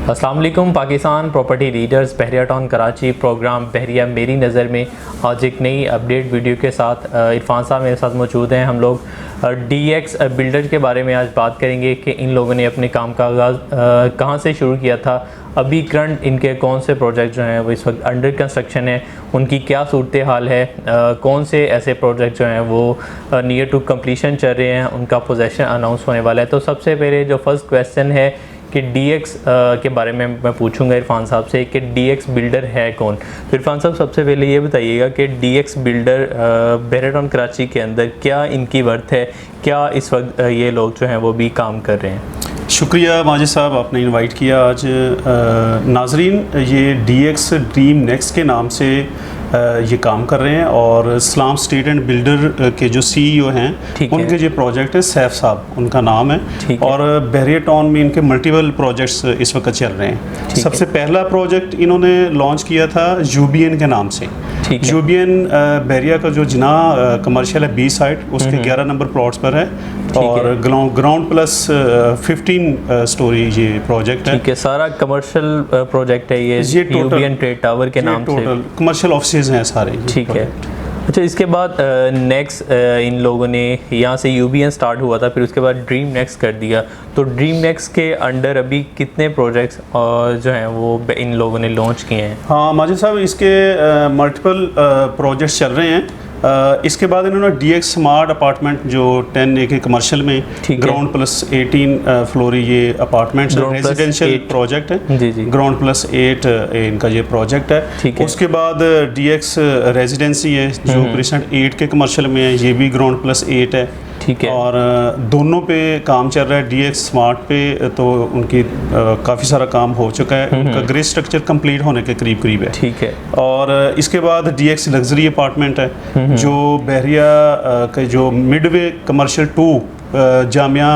अस्सलाम वालेकुम Pakistan property leaders बहरिया town Karachi programme बहरिया मेरी नज़र में आज एक नई अपडेट वीडियो के साथ इरफान साहब मेरे साथ मौजूद हैं। हम लोग DX बिल्डर के बारे में आज बात करेंगे कि इन लोगों ने अपने काम का आगाज़ कहाँ से शुरू किया था, अभी करंट इनके कौन से प्रोजेक्ट जो हैं वो इस वक्त अंडर कंस्ट्रक्शन है, उनकी क्या सूरत हाल है, कौन से ऐसे प्रोजेक्ट जो हैं वो नियर टू कंप्लीशन चल रहे हैं, उनका पोजेसन अनाउंस होने वाला है। तो सबसे पहले जो फर्स्ट क्वेश्चन है कि DX के बारे में मैं पूछूंगा इरफान साहब से कि DX बिल्डर है कौन। तो इरफान साहब सबसे पहले ये बताइएगा कि DX बिल्डर बहरिया टाउन कराची के अंदर क्या इनकी वर्थ है, क्या इस वक्त ये लोग जो हैं वो भी काम कर रहे हैं। शुक्रिया माजिद साहब, आपने इनवाइट किया आज। नाजरीन, ये DX ड्रीम नेक्स्ट के नाम से ये काम कर रहे हैं और इस्लाम स्टेट एंड बिल्डर के जो CEO हैं उनके जो प्रोजेक्ट है सैफ साहब उनका नाम है और बहरिया टाउन में इनके मल्टीपल प्रोजेक्ट्स इस वक्त चल रहे हैं। सबसे पहला प्रोजेक्ट इन्होंने लॉन्च किया था UBN के नाम से। UBN बहरिया का जो जिना कमर्शियल है B साइड, उसके 11 नंबर प्लॉट्स पर है और ग्राउंड प्लस 15 स्टोरी ये प्रोजेक्ट है। सारा कमर्शियल प्रोजेक्ट है ये UBN ट्रेड टावर के नाम से, कमर्शियल ऑफिसेज हैं सारे। ठीक है। अच्छा, इसके बाद नेक्स्ट इन लोगों ने यहाँ से UBN स्टार्ट हुआ था, फिर उसके बाद ड्रीम नेक्स्ट कर दिया। तो ड्रीम नेक्स्ट के अंडर अभी कितने प्रोजेक्ट्स जो हैं वो इन लोगों ने लॉन्च किए हैं? हाँ माजिद साहब, इसके मल्टीपल प्रोजेक्ट्स चल रहे हैं। इसके बाद इन्होंने DX स्मार्ट अपार्टमेंट जो 10 एक कमर्शियल में ग्राउंड प्लस 18 फ्लोरी ये अपार्टमेंट्स रेजिडेंशियल प्रोजेक्ट है। ग्राउंड प्लस 8 इनका ये प्रोजेक्ट है। उसके बाद DX रेजिडेंसी है जो क्रिसेंट 8 के कमर्शियल में है, ये भी ग्राउंड प्लस 8 है। ठीक है। और दोनों पे काम चल रहा है। DX स्मार्ट पे तो उनकी काफ़ी सारा काम हो चुका है, उनका ग्रे स्ट्रक्चर कंप्लीट होने के करीब है। ठीक है। और इसके बाद DX लग्जरी अपार्टमेंट है जो बहरिया के जो Midway commercial 2 Jamia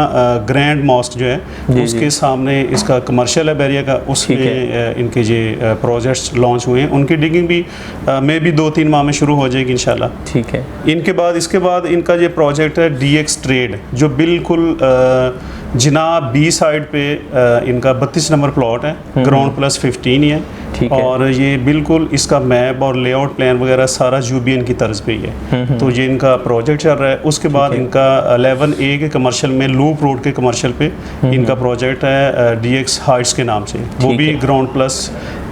grand mask जो है उसके सामने इसका कमर्शियल है बहरिया का, उसमें इनके ये प्रोजेक्ट्स लॉन्च हुए हैं। उनकी डिगिंग भी में भी 2-3 माह में शुरू हो जाएगी इंशाल्लाह। ठीक है। इसके बाद इनका ये प्रोजेक्ट है DX ट्रेड जो बिल्कुल जिना B साइड पे इनका 32 नंबर प्लॉट है, ग्राउंड प्लस 15 ही है। और ये बिल्कुल इसका मैप और लेआउट प्लान वगैरह सारा UBN की तर्ज पे ही है। तो ये इनका प्रोजेक्ट चल रहा है। उसके बाद इनका 11A के कमर्शियल में लूप रोड के कमर्शियल पे इनका प्रोजेक्ट है DX हाइट्स के नाम से, वो भी ग्राउंड प्लस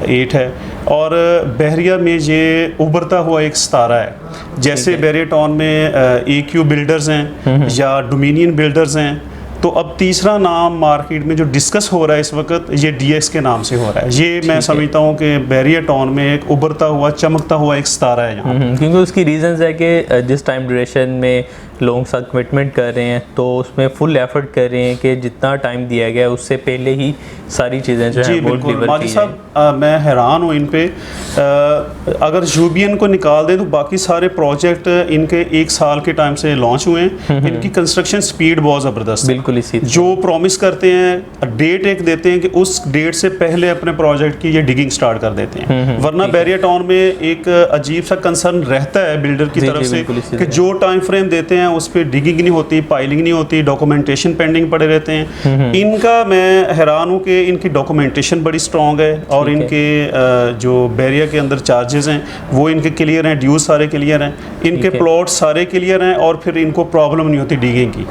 8 है। और बहरिया में ये उभरता हुआ एक सितारा है। जैसे बहरिया टाउन में AQ बिल्डर्स हैं या डोमिनियन बिल्डर्स हैं, तो अब तीसरा नाम मार्केट में जो डिस्कस हो रहा है इस वक्त ये DX के नाम से हो रहा है। ये मैं समझता हूँ कि बहरिया टाउन में एक उभरता हुआ चमकता हुआ एक सितारा है यहाँ। क्योंकि उसकी रीजंस है कि जिस टाइम ड्यूरेशन में लोगों के साथ कमिटमेंट कर रहे हैं तो उसमें फुल एफर्ट कर रहे हैं कि जितना टाइम दिया गया उससे पहले ही सारी चीज़ें जो हैं वो डिलीवर की जाएं। मैं हैरान हूँ इन पे। अगर UBN को निकाल दें तो बाकी सारे प्रोजेक्ट इनके 1 साल के टाइम से लॉन्च हुए हैं। इनकी कंस्ट्रक्शन स्पीड बहुत ज़बरदस्त है। बिल्कुल इसी जो प्रॉमिस करते हैं डेट एक देते हैं कि उस डेट से पहले अपने प्रोजेक्ट की ये डिगिंग स्टार्ट कर देते हैं। वरना बहरिया टाउन में एक अजीब सा कंसर्न रहता है बिल्डर की तरफ से कि जो टाइम फ्रेम देते हैं उस पर डिगिंग नहीं होती, पाइलिंग नहीं होती, डॉक्यूमेंटेशन पेंडिंग पड़े रहते हैं। इनका मैं हैरान हूँ कि इनकी डॉक्यूमेंटेशन बड़ी स्ट्रॉन्ग है और इनके जो बहरिया के अंदर चार्जेस हैं वो इनके क्लियर हैं, ड्यूज सारे क्लियर हैं, इनके प्लॉट सारे क्लियर हैं और फिर इनको प्रॉब्लम नहीं होती डिगिंग की।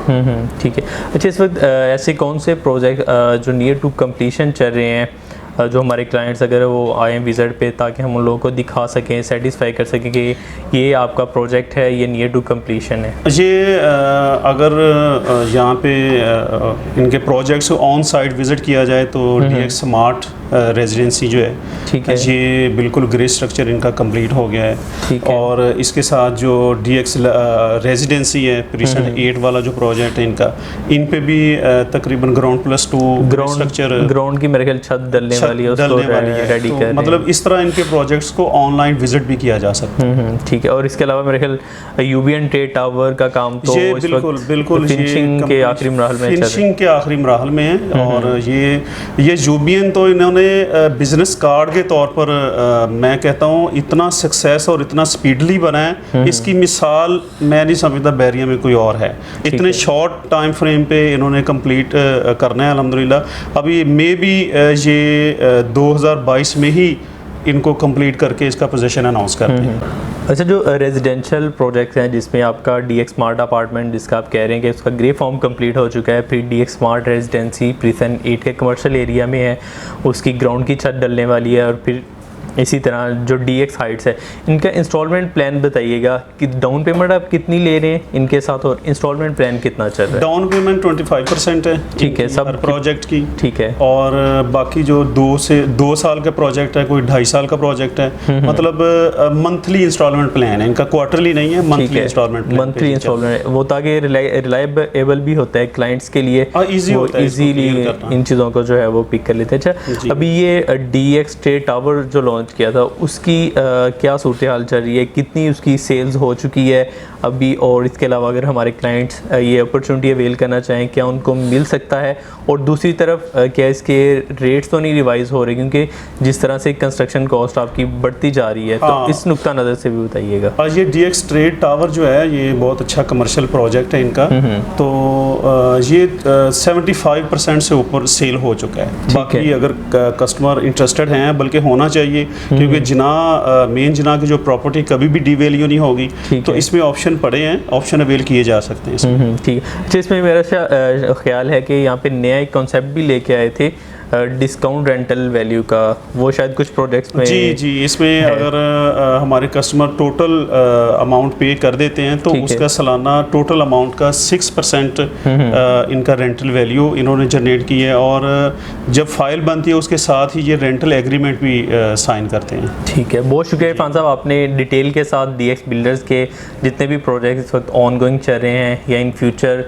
ठीक है। अच्छा, इस वक्त ऐसे कौन से प्रोजेक्ट जो नियर टू कंप्लीशन चल रहे हैं जो हमारे क्लाइंट्स अगर वो आए विज़िट पे ताकि हम उन लोगों को दिखा सकें, सेटिस्फाई कर सकें कि ये आपका प्रोजेक्ट है, ये नियर टू कंप्लीशन है? ये अगर यहाँ पे इनके प्रोजेक्ट्स ऑन साइट विज़िट किया जाए तो DX स्मार्ट रेजिडेंसी जो है, ठीक है, ये बिल्कुल ग्रे स्ट्रक्चर इनका कंप्लीट हो गया है। और इसके साथ जो DX रेजिडेंसी है क्रिसेंट 8 वाला जो प्रोजेक्ट है इनका, इन पे भी तकरीबन ग्राउंड प्लस 2 स्ट्रक्चर, ग्राउंड की मेरे ख्याल छत डलने वाली है, रेडी कर मतलब इस तरह इनके प्रोजेक्ट्स को ऑनलाइन विजिट भी किया जा सकता है। ठीक है। और इसके अलावा मेरे ख्याल UBN ट्रेड टावर का काम तो बिल्कुल फिनिशिंग के आखिरी मराहल में है। और ये UBN तो इन्होंने बिजनेस कार्ड के तौर पर मैं कहता हूँ इतना सक्सेस और इतना स्पीडली बना है, इसकी मिसाल मैं नहीं समझता बहरिया में कोई और है। इतने शॉर्ट टाइम फ्रेम पे इन्होंने कंप्लीट करना है अल्हम्दुलिल्लाह। अभी मे भी ये 2022 में ही इनको कंप्लीट करके इसका पोजीशन अनाउंस करते हैं। अच्छा, जो रेजिडेंशियल प्रोजेक्ट्स हैं जिसमें आपका DX स्मार्ट अपार्टमेंट जिसका आप कह रहे हैं कि उसका ग्रे फॉर्म कंप्लीट हो चुका है, फिर DX स्मार्ट रेजिडेंसी प्रीसन 8 के कमर्शियल एरिया में है, उसकी ग्राउंड की छत डलने वाली है, और फिर इसी तरह जो DX हाइट्स है, इनका इंस्टॉलमेंट प्लान बताइएगा कि डाउन पेमेंट आप कितनी ले रहे हैं इनके साथ और इंस्टॉलमेंट प्लान कितना चल रहा है? डाउन पेमेंट 25% है, ठीक है, सब प्रोजेक्ट की, ठीक है, और बाकी जो 2 साल का प्रोजेक्ट है, कोई 2.5 साल का प्रोजेक्ट है, मतलब मंथली इंस्टॉलमेंट प्लान है इनका, क्वार्टरली नहीं है, मंथली इंस्टॉलमेंट, मंथली इंस्टॉलमेंट, वो ताकि रिलायबल भी होता है क्लाइंट्स के लिए, इजीली इन चीज़ों को जो है वो पिक कर लेते हैं। अच्छा, अभी ये DX ट्रेड टावर जो लॉन्च किया था उसकी क्या सूरत हाल चल रही है, कितनी उसकी सेल्स हो चुकी है अभी, और इसके अलावा अगर हमारे क्लाइंट्स ये अपॉर्चुनिटी अवेल करना चाहें क्या उनको मिल सकता है, और दूसरी तरफ क्या इसके रेट्स तो नहीं रिवाइज हो रहे क्योंकि जिस तरह से कंस्ट्रक्शन कॉस्ट आपकी बढ़ती जा रही है, तो इस नुक्ता नज़र से भी बताइएगा। ये DX ट्रेड टावर जो है ये बहुत अच्छा कमर्शियल प्रोजेक्ट है इनका, तो ये 75% से ऊपर सेल हो चुका है। बाकी अगर कस्टमर इंटरेस्टेड हैं, बल्कि होना चाहिए, क्योंकि मेन जिना की जो प्रॉपर्टी कभी भी डीवैल्यू नहीं होगी, तो इसमें ऑप्शन पड़े हैं, ऑप्शन अवेल किए जा सकते हैं। ठीक है। अच्छा, इसमें मेरा ख्याल है कि यहाँ पे नया एक कॉन्सेप्ट भी लेके आए थे डिस्काउंट रेंटल वैल्यू का, वो शायद कुछ प्रोजेक्ट्स में जी इसमें अगर हमारे कस्टमर टोटल अमाउंट पे कर देते हैं तो उसका सालाना टोटल अमाउंट का 6% इनका रेंटल वैल्यू इन्होंने जनरेट की है, और जब फाइल बनती है उसके साथ ही ये रेंटल एग्रीमेंट भी साइन करते हैं। ठीक है, बहुत शुक्रिया इरफान साहब, आपने डिटेल के साथ DX बिल्डर्स के जितने भी प्रोजेक्ट इस वक्त ऑन गोइंग चल रहे हैं या इन फ्यूचर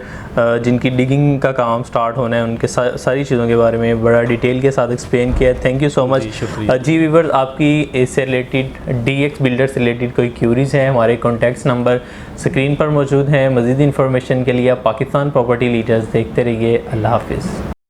जिनकी डिगिंग का काम स्टार्ट होना है उनके सारी चीज़ों के बारे में बड़ा डिटेल के साथ एक्सप्लेन किया। Thank you so much. जी व्यूअर्स, आपकी इससे रिलेटेड DX बिल्डर से रिलेटेड कोई क्यूरीज हैं, हमारे कॉन्टैक्ट्स नंबर स्क्रीन पर मौजूद हैं। मज़ीद इन्फॉर्मेशन के लिए आप पाकिस्तान प्रॉपर्टी लीडर्स देखते रहिए। अल्लाह हाफिज़।